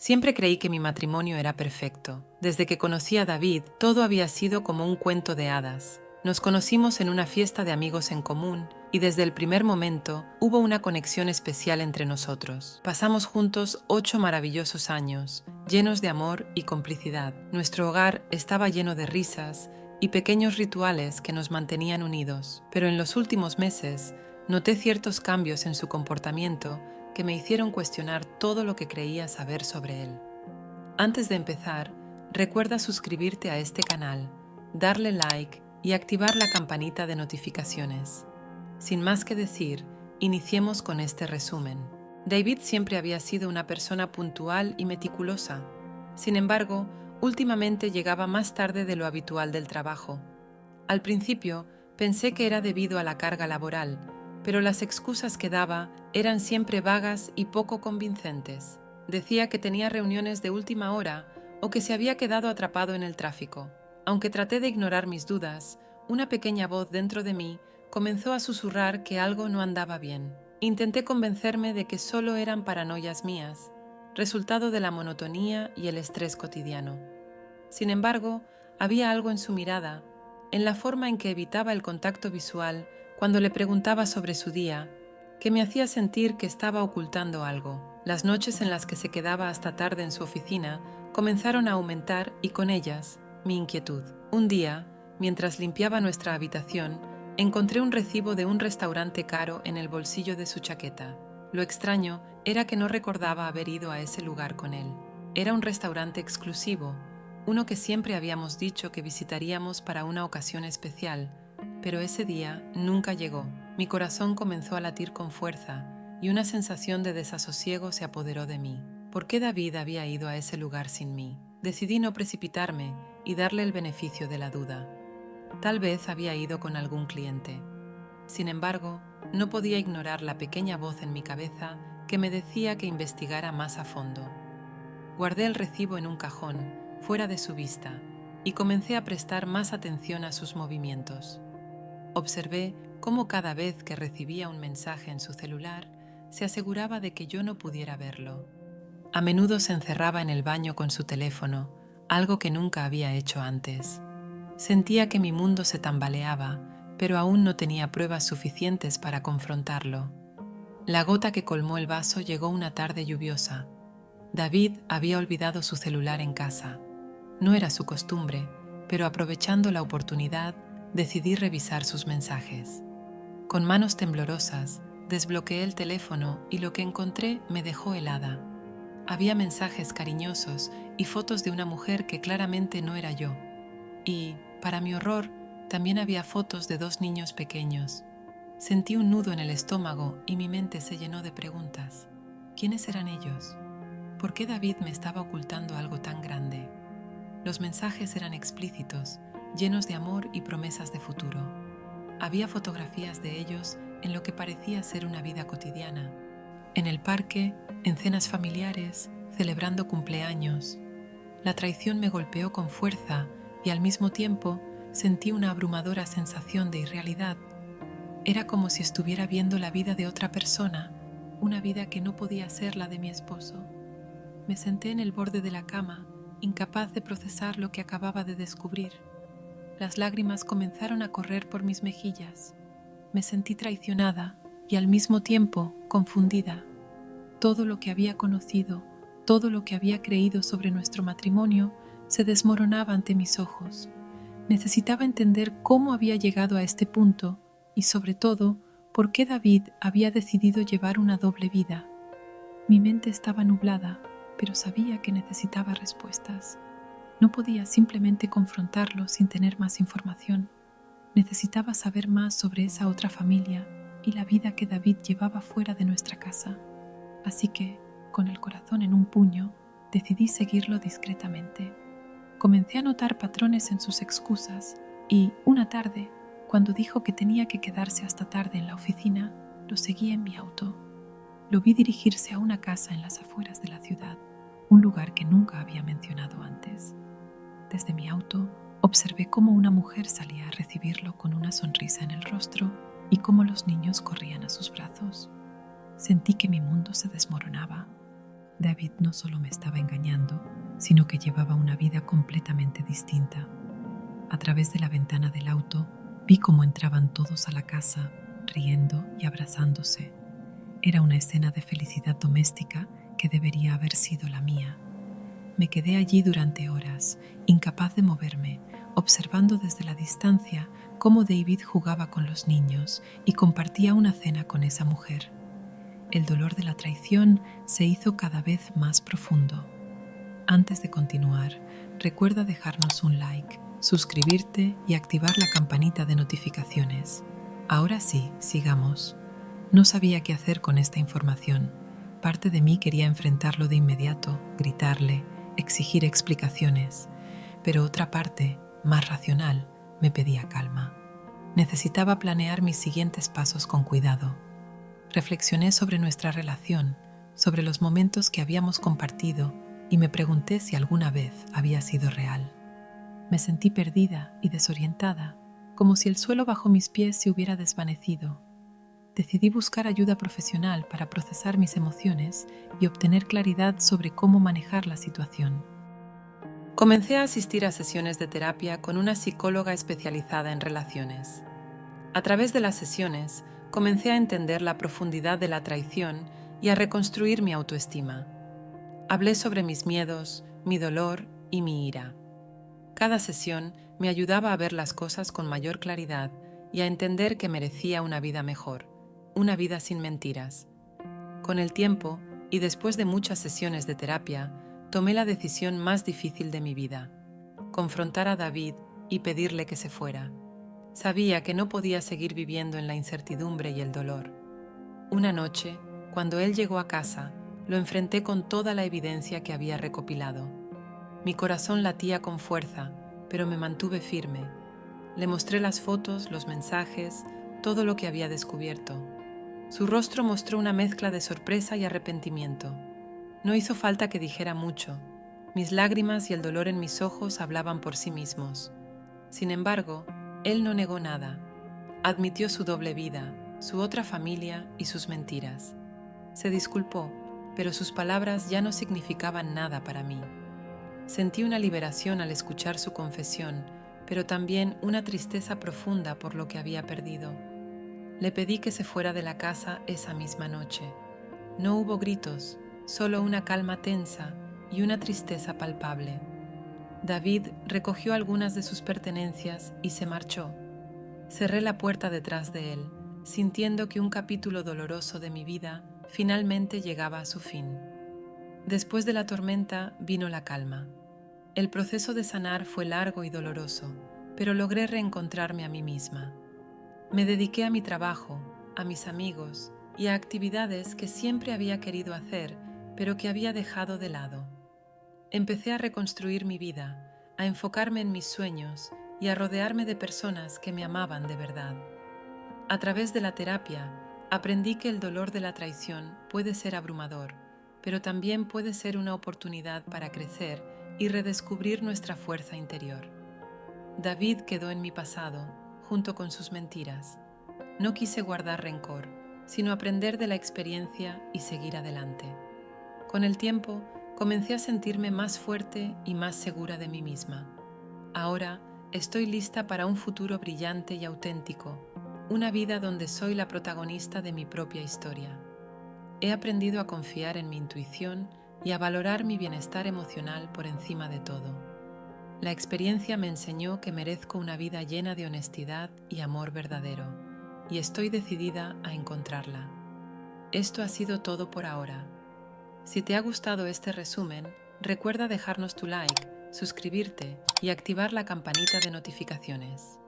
Siempre creí que mi matrimonio era perfecto. Desde que conocí a David, todo había sido como un cuento de hadas. Nos conocimos en una fiesta de amigos en común y desde el primer momento hubo una conexión especial entre nosotros. Pasamos juntos 8 maravillosos años, llenos de amor y complicidad. Nuestro hogar estaba lleno de risas y pequeños rituales que nos mantenían unidos. Pero en los últimos meses noté ciertos cambios en su comportamiento que me hicieron cuestionar todo lo que creía saber sobre él. Antes de empezar, recuerda suscribirte a este canal, darle like y activar la campanita de notificaciones. Sin más que decir, iniciemos con este resumen. David siempre había sido una persona puntual y meticulosa. Sin embargo, últimamente llegaba más tarde de lo habitual del trabajo. Al principio, pensé que era debido a la carga laboral, pero las excusas que daba eran siempre vagas y poco convincentes. Decía que tenía reuniones de última hora o que se había quedado atrapado en el tráfico. Aunque traté de ignorar mis dudas, una pequeña voz dentro de mí comenzó a susurrar que algo no andaba bien. Intenté convencerme de que solo eran paranoias mías, resultado de la monotonía y el estrés cotidiano. Sin embargo, había algo en su mirada, en la forma en que evitaba el contacto visual cuando le preguntaba sobre su día, que me hacía sentir que estaba ocultando algo. Las noches en las que se quedaba hasta tarde en su oficina comenzaron a aumentar y con ellas mi inquietud. Un día, mientras limpiaba nuestra habitación, encontré un recibo de un restaurante caro en el bolsillo de su chaqueta. Lo extraño era que no recordaba haber ido a ese lugar con él. Era un restaurante exclusivo, uno que siempre habíamos dicho que visitaríamos para una ocasión especial, pero ese día nunca llegó. Mi corazón comenzó a latir con fuerza y una sensación de desasosiego se apoderó de mí. ¿Por qué David había ido a ese lugar sin mí? Decidí no precipitarme y darle el beneficio de la duda. Tal vez había ido con algún cliente. Sin embargo, no podía ignorar la pequeña voz en mi cabeza que me decía que investigara más a fondo. Guardé el recibo en un cajón, fuera de su vista, y comencé a prestar más atención a sus movimientos. Observé cómo cada vez que recibía un mensaje en su celular, se aseguraba de que yo no pudiera verlo. A menudo se encerraba en el baño con su teléfono, algo que nunca había hecho antes. Sentía que mi mundo se tambaleaba, pero aún no tenía pruebas suficientes para confrontarlo. La gota que colmó el vaso llegó una tarde lluviosa. David había olvidado su celular en casa. No era su costumbre, pero aprovechando la oportunidad, decidí revisar sus mensajes. Con manos temblorosas, desbloqueé el teléfono y lo que encontré me dejó helada. Había mensajes cariñosos y fotos de una mujer que claramente no era yo. Y, para mi horror, también había fotos de 2 niños pequeños. Sentí un nudo en el estómago y mi mente se llenó de preguntas. ¿Quiénes eran ellos? ¿Por qué David me estaba ocultando algo tan grande? Los mensajes eran explícitos, llenos de amor y promesas de futuro. Había fotografías de ellos en lo que parecía ser una vida cotidiana. En el parque, en cenas familiares, celebrando cumpleaños. La traición me golpeó con fuerza y al mismo tiempo sentí una abrumadora sensación de irrealidad. Era como si estuviera viendo la vida de otra persona, una vida que no podía ser la de mi esposo. Me senté en el borde de la cama, incapaz de procesar lo que acababa de descubrir. Las lágrimas comenzaron a correr por mis mejillas. Me sentí traicionada y al mismo tiempo confundida. Todo lo que había conocido, todo lo que había creído sobre nuestro matrimonio, se desmoronaba ante mis ojos. Necesitaba entender cómo había llegado a este punto y, sobre todo, por qué David había decidido llevar una doble vida. Mi mente estaba nublada, pero sabía que necesitaba respuestas. No podía simplemente confrontarlo sin tener más información. Necesitaba saber más sobre esa otra familia y la vida que David llevaba fuera de nuestra casa. Así que, con el corazón en un puño, decidí seguirlo discretamente. Comencé a notar patrones en sus excusas y, una tarde, cuando dijo que tenía que quedarse hasta tarde en la oficina, lo seguí en mi auto. Lo vi dirigirse a una casa en las afueras de la ciudad, un lugar que nunca había mencionado antes. Desde mi auto, observé cómo una mujer salía a recibirlo con una sonrisa en el rostro y cómo los niños corrían a sus brazos. Sentí que mi mundo se desmoronaba. David no solo me estaba engañando, sino que llevaba una vida completamente distinta. A través de la ventana del auto, vi cómo entraban todos a la casa, riendo y abrazándose. Era una escena de felicidad doméstica que debería haber sido la mía. Me quedé allí durante horas, incapaz de moverme, observando desde la distancia cómo David jugaba con los niños y compartía una cena con esa mujer. El dolor de la traición se hizo cada vez más profundo. Antes de continuar, recuerda dejarnos un like, suscribirte y activar la campanita de notificaciones. Ahora sí, sigamos. No sabía qué hacer con esta información. Parte de mí quería enfrentarlo de inmediato, gritarle, exigir explicaciones, pero otra parte, más racional, me pedía calma. Necesitaba planear mis siguientes pasos con cuidado. Reflexioné sobre nuestra relación, sobre los momentos que habíamos compartido y me pregunté si alguna vez había sido real. Me sentí perdida y desorientada, como si el suelo bajo mis pies se hubiera desvanecido. Decidí buscar ayuda profesional para procesar mis emociones y obtener claridad sobre cómo manejar la situación. Comencé a asistir a sesiones de terapia con una psicóloga especializada en relaciones. A través de las sesiones, comencé a entender la profundidad de la traición y a reconstruir mi autoestima. Hablé sobre mis miedos, mi dolor y mi ira. Cada sesión me ayudaba a ver las cosas con mayor claridad y a entender que merecía una vida mejor, una vida sin mentiras. Con el tiempo, y después de muchas sesiones de terapia, tomé la decisión más difícil de mi vida: confrontar a David y pedirle que se fuera. Sabía que no podía seguir viviendo en la incertidumbre y el dolor. Una noche, cuando él llegó a casa, lo enfrenté con toda la evidencia que había recopilado. Mi corazón latía con fuerza, pero me mantuve firme. Le mostré las fotos, los mensajes, todo lo que había descubierto. Su rostro mostró una mezcla de sorpresa y arrepentimiento. No hizo falta que dijera mucho. Mis lágrimas y el dolor en mis ojos hablaban por sí mismos. Sin embargo, él no negó nada. Admitió su doble vida, su otra familia y sus mentiras. Se disculpó, pero sus palabras ya no significaban nada para mí. Sentí una liberación al escuchar su confesión, pero también una tristeza profunda por lo que había perdido. Le pedí que se fuera de la casa esa misma noche. No hubo gritos, solo una calma tensa y una tristeza palpable. David recogió algunas de sus pertenencias y se marchó. Cerré la puerta detrás de él, sintiendo que un capítulo doloroso de mi vida finalmente llegaba a su fin. Después de la tormenta vino la calma. El proceso de sanar fue largo y doloroso, pero logré reencontrarme a mí misma. Me dediqué a mi trabajo, a mis amigos y a actividades que siempre había querido hacer, pero que había dejado de lado. Empecé a reconstruir mi vida, a enfocarme en mis sueños y a rodearme de personas que me amaban de verdad. A través de la terapia, aprendí que el dolor de la traición puede ser abrumador, pero también puede ser una oportunidad para crecer y redescubrir nuestra fuerza interior. David quedó en mi pasado, junto con sus mentiras. No quise guardar rencor, sino aprender de la experiencia y seguir adelante. Con el tiempo, comencé a sentirme más fuerte y más segura de mí misma. Ahora estoy lista para un futuro brillante y auténtico, una vida donde soy la protagonista de mi propia historia. He aprendido a confiar en mi intuición y a valorar mi bienestar emocional por encima de todo. La experiencia me enseñó que merezco una vida llena de honestidad y amor verdadero, y estoy decidida a encontrarla. Esto ha sido todo por ahora. Si te ha gustado este resumen, recuerda dejarnos tu like, suscribirte y activar la campanita de notificaciones.